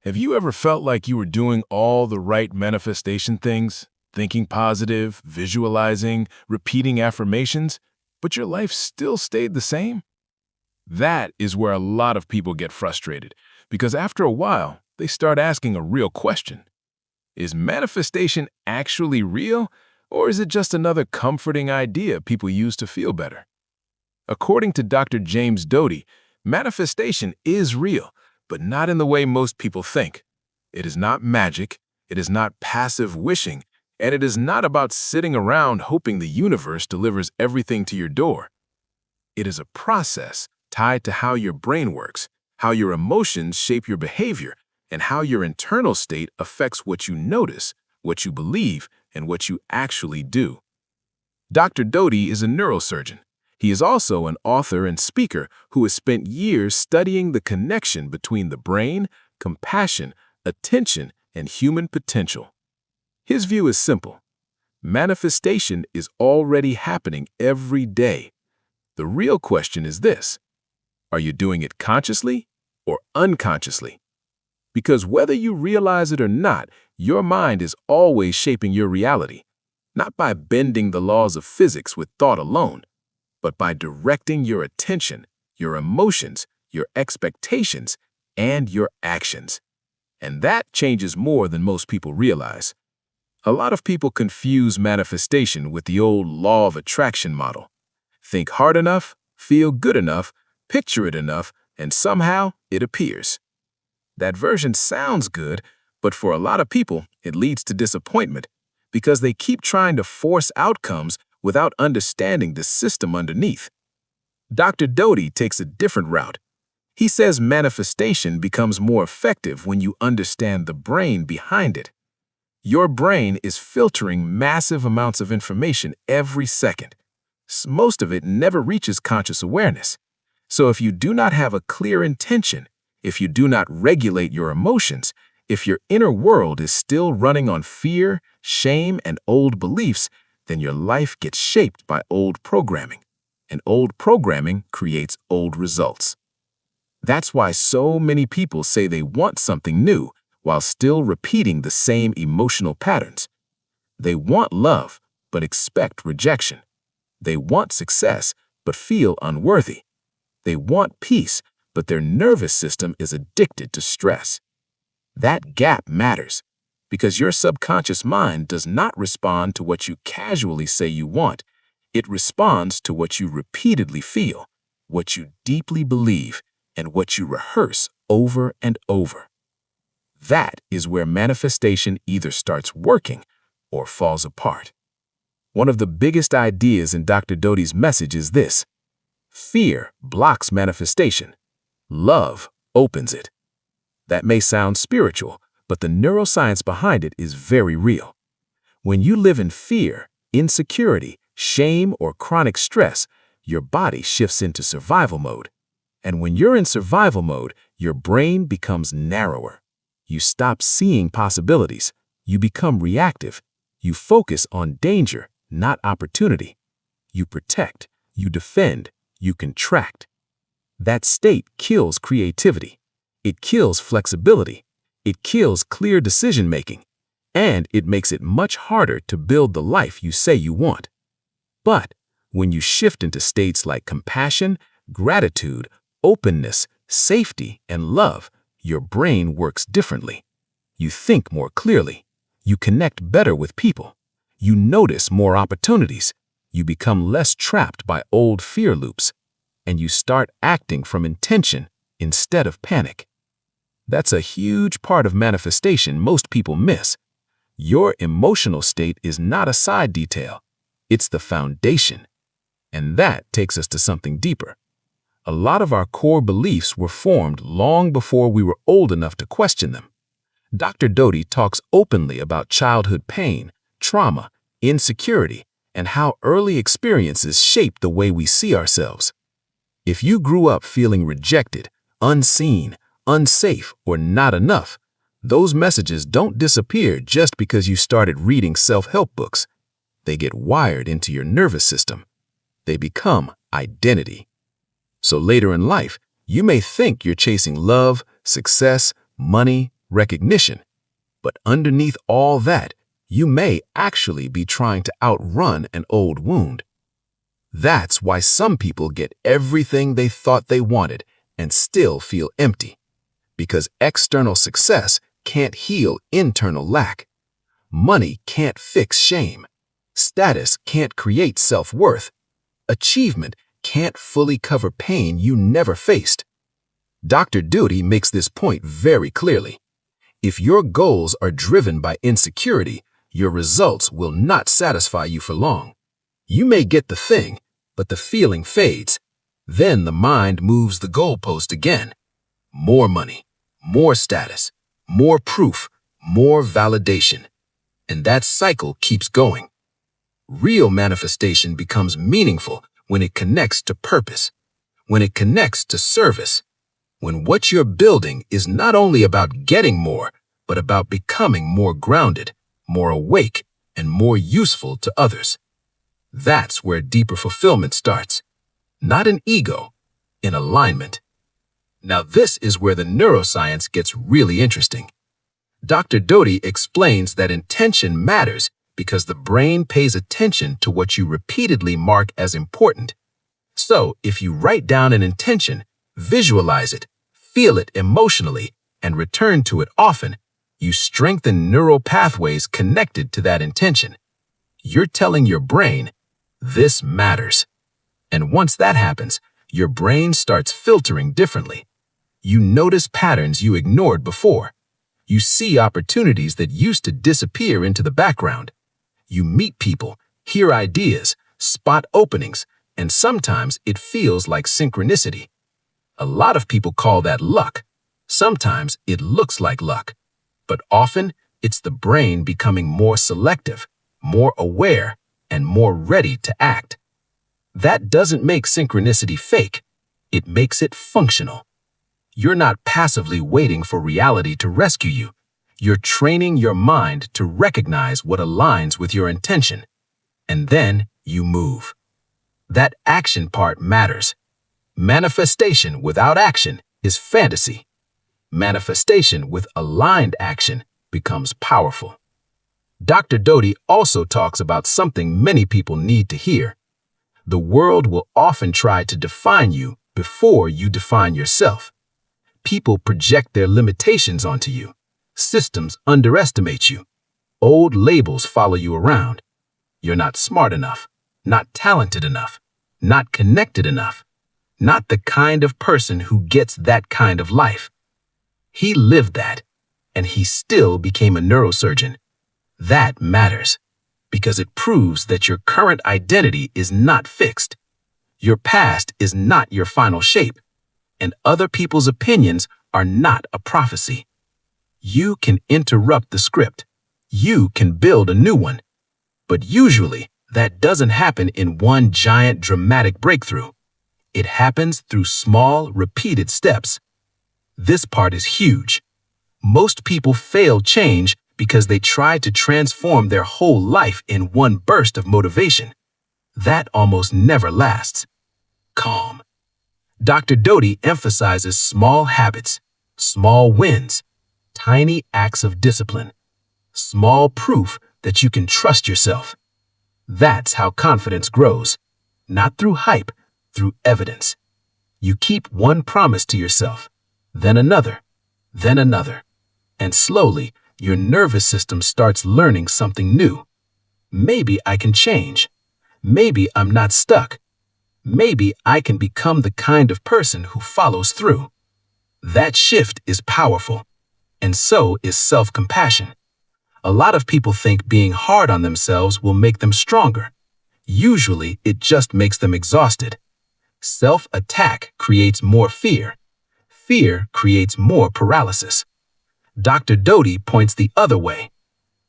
Have you ever felt like you were doing all the right manifestation things, thinking positive, visualizing, repeating affirmations, but your life still stayed the same? That is where a lot of people get frustrated, because after a while, they start asking a real question. Is manifestation actually real, or is it just another comforting idea people use to feel better? According to Dr. James Doty, manifestation is real, but not in the way most people think. It is not magic, it is not passive wishing, and it is not about sitting around hoping the universe delivers everything to your door. It is a process tied to how your brain works, how your emotions shape your behavior, and how your internal state affects what you notice, what you believe, and what you actually do. Dr. Doty is a neurosurgeon. He is also an author and speaker who has spent years studying the connection between the brain, compassion, attention, and human potential. His view is simple. Manifestation is already happening every day. The real question is this: are you doing it consciously or unconsciously? Because whether you realize it or not, your mind is always shaping your reality, not by bending the laws of physics with thought alone, but by directing your attention, your emotions, your expectations, and your actions. And that changes more than most people realize. A lot of people confuse manifestation with the old law of attraction model. Think hard enough, feel good enough, picture it enough, and somehow it appears. That version sounds good, but for a lot of people, it leads to disappointment because they keep trying to force outcomes without understanding the system underneath. Dr. Doty takes a different route. He says manifestation becomes more effective when you understand the brain behind it. Your brain is filtering massive amounts of information every second. Most of it never reaches conscious awareness. So if you do not have a clear intention, if you do not regulate your emotions, if your inner world is still running on fear, shame, and old beliefs, then your life gets shaped by old programming, and old programming creates old results. That's why so many people say they want something new while still repeating the same emotional patterns. They want love, but expect rejection. They want success, but feel unworthy. They want peace, but their nervous system is addicted to stress. That gap matters, because your subconscious mind does not respond to what you casually say you want. It responds to what you repeatedly feel, what you deeply believe, and what you rehearse over and over. That is where manifestation either starts working or falls apart. One of the biggest ideas in Dr. Doty's message is this: fear blocks manifestation. Love opens it. That may sound spiritual, but the neuroscience behind it is very real. When you live in fear, insecurity, shame, or chronic stress, your body shifts into survival mode. And when you're in survival mode, your brain becomes narrower. You stop seeing possibilities. You become reactive. You focus on danger, not opportunity. You protect, you defend, you contract. That state kills creativity. It kills flexibility. It kills clear decision-making. And it makes it much harder to build the life you say you want. But when you shift into states like compassion, gratitude, openness, safety, and love, your brain works differently. You think more clearly. You connect better with people. You notice more opportunities. You become less trapped by old fear loops. And you start acting from intention instead of panic. That's a huge part of manifestation most people miss. Your emotional state is not a side detail. It's the foundation. And that takes us to something deeper. A lot of our core beliefs were formed long before we were old enough to question them. Dr. Doty talks openly about childhood pain, trauma, insecurity, and how early experiences shape the way we see ourselves. If you grew up feeling rejected, unseen, unsafe, or not enough, those messages don't disappear just because you started reading self-help books. They get wired into your nervous system. They become identity. So later in life, you may think you're chasing love, success, money, recognition. But underneath all that, you may actually be trying to outrun an old wound. That's why some people get everything they thought they wanted and still feel empty. Because external success can't heal internal lack. Money can't fix shame. Status can't create self-worth. Achievement can't fully cover pain you never faced. Dr. Doty makes this point very clearly. If your goals are driven by insecurity, your results will not satisfy you for long. You may get the thing, but the feeling fades. Then the mind moves the goalpost again. More money, more status, more proof, more validation. And that cycle keeps going. Real manifestation becomes meaningful when it connects to purpose, when it connects to service, when what you're building is not only about getting more, but about becoming more grounded, more awake, and more useful to others. That's where deeper fulfillment starts. Not in ego, in alignment. Now this is where the neuroscience gets really interesting. Dr. Doty explains that intention matters because the brain pays attention to what you repeatedly mark as important. So if you write down an intention, visualize it, feel it emotionally, and return to it often, you strengthen neural pathways connected to that intention. You're telling your brain, this matters. And once that happens, your brain starts filtering differently. You notice patterns you ignored before. You see opportunities that used to disappear into the background. You meet people, hear ideas, spot openings, and sometimes it feels like synchronicity. A lot of people call that luck. Sometimes it looks like luck. But often, it's the brain becoming more selective, more aware, and more ready to act. That doesn't make synchronicity fake. It makes it functional. You're not passively waiting for reality to rescue you. You're training your mind to recognize what aligns with your intention. And then you move. That action part matters. Manifestation without action is fantasy. Manifestation with aligned action becomes powerful. Dr. Doty also talks about something many people need to hear. The world will often try to define you before you define yourself. People project their limitations onto you. Systems underestimate you. Old labels follow you around. You're not smart enough, not talented enough, not connected enough, not the kind of person who gets that kind of life. He lived that, and he still became a neurosurgeon. That matters, because it proves that your current identity is not fixed. Your past is not your final shape, and other people's opinions are not a prophecy. You can interrupt the script. You can build a new one. But usually, that doesn't happen in one giant dramatic breakthrough. It happens through small, repeated steps. This part is huge. Most people fail change because they try to transform their whole life in one burst of motivation. That almost never lasts. Calm. Dr. Doty emphasizes small habits, small wins, tiny acts of discipline, small proof that you can trust yourself. That's how confidence grows, not through hype, through evidence. You keep one promise to yourself, then another, and slowly your nervous system starts learning something new. Maybe I can change. Maybe I'm not stuck. Maybe I can become the kind of person who follows through. That shift is powerful, and so is self-compassion. A lot of people think being hard on themselves will make them stronger. Usually, it just makes them exhausted. Self-attack creates more fear. Fear creates more paralysis. Dr. Doty points the other way.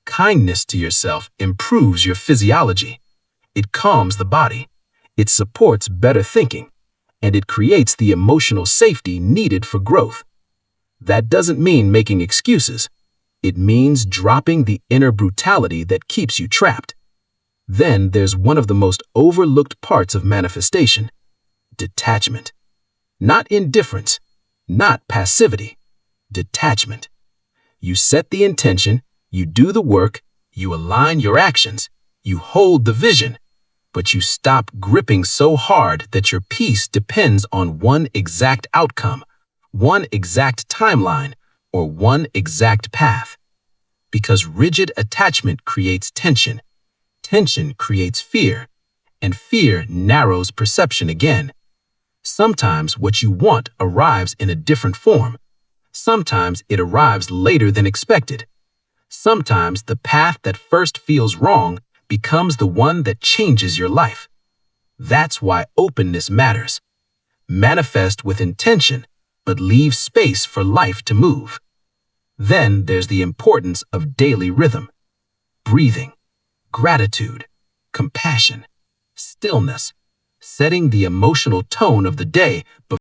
Kindness to yourself improves your physiology. It calms the body. It supports better thinking, and it creates the emotional safety needed for growth. That doesn't mean making excuses. It means dropping the inner brutality that keeps you trapped. Then there's one of the most overlooked parts of manifestation: detachment. Not indifference, not passivity, detachment. You set the intention, you do the work, you align your actions, you hold the vision, but you stop gripping so hard that your peace depends on one exact outcome, one exact timeline, or one exact path. Because rigid attachment creates tension, tension creates fear, and fear narrows perception again. Sometimes what you want arrives in a different form. Sometimes it arrives later than expected. Sometimes the path that first feels wrong becomes the one that changes your life. That's why openness matters. Manifest with intention, but leave space for life to move. Then there's the importance of daily rhythm, breathing, gratitude, compassion, stillness, setting the emotional tone of the day